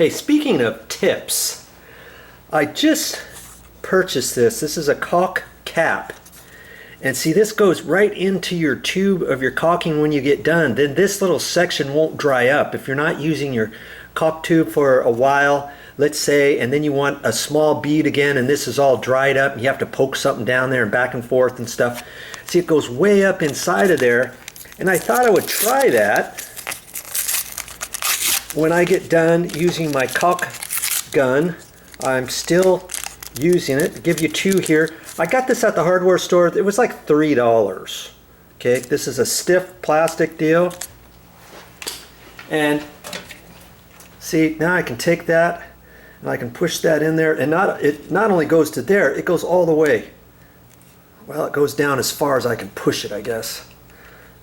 Hey, speaking of tips, I just purchased this. This is a caulk cap. And see, this goes right into your tube of your caulking when you get done. Then this little section won't dry up. If you're not using your caulk tube for a while, let's say, and then you want a small bead again, and this is all dried up, and you have to poke something down there and back and forth and stuff. See, it goes way up inside of there. And I thought I would try that when I get done using my caulk gun. I'm still using it. I'll give you two here. I got this at the hardware store. It was like $3. Okay, this is a stiff plastic deal. And see, now I can take that and I can push that in there, and it not only goes to there, it goes all the way. Well, it goes down as far as I can push it, I guess.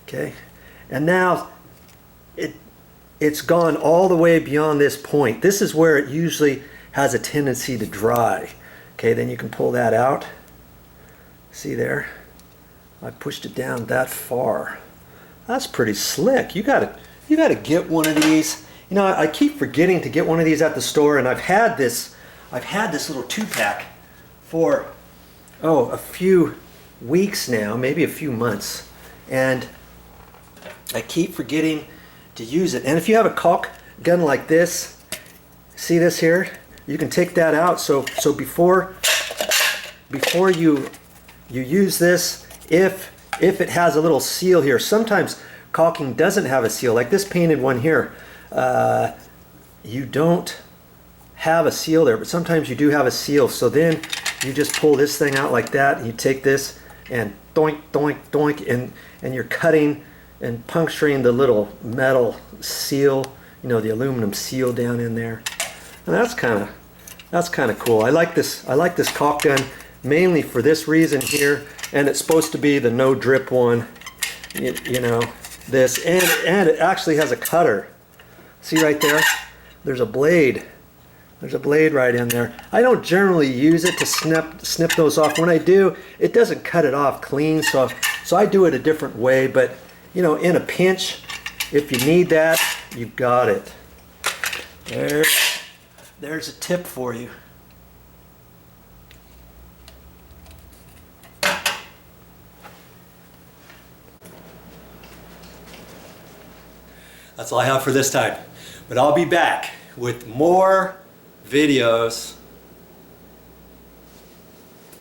Okay, and now it's gone all the way beyond this point. This is where it usually has a tendency to dry. Okay, then you can pull that out. See there? I pushed it down that far. That's pretty slick. You gotta get one of these. You know, I keep forgetting to get one of these at the store, and I've had this little 2-pack for a few weeks now, maybe a few months, and I keep forgetting to use it. And if you have a caulk gun like this, see this here? You can take that out. So before you use this, if it has a little seal here, sometimes caulking doesn't have a seal, like this painted one here. You don't have a seal there, but sometimes you do have a seal. So then you just pull this thing out like that, and you take this and doink, doink, doink, and you're cutting and puncturing the little metal seal, you know, the aluminum seal down in there. And that's kind of cool. I like this caulk gun mainly for this reason here, and it's supposed to be the no drip one. You know, this, and it actually has a cutter. See right there? There's a blade. There's a blade right in there. I don't generally use it to snip those off. When I do, it doesn't cut it off clean, so I do it a different way. But you know, in a pinch, if you need that, you've got it. There's a tip for you. That's all I have for this time. But I'll be back with more videos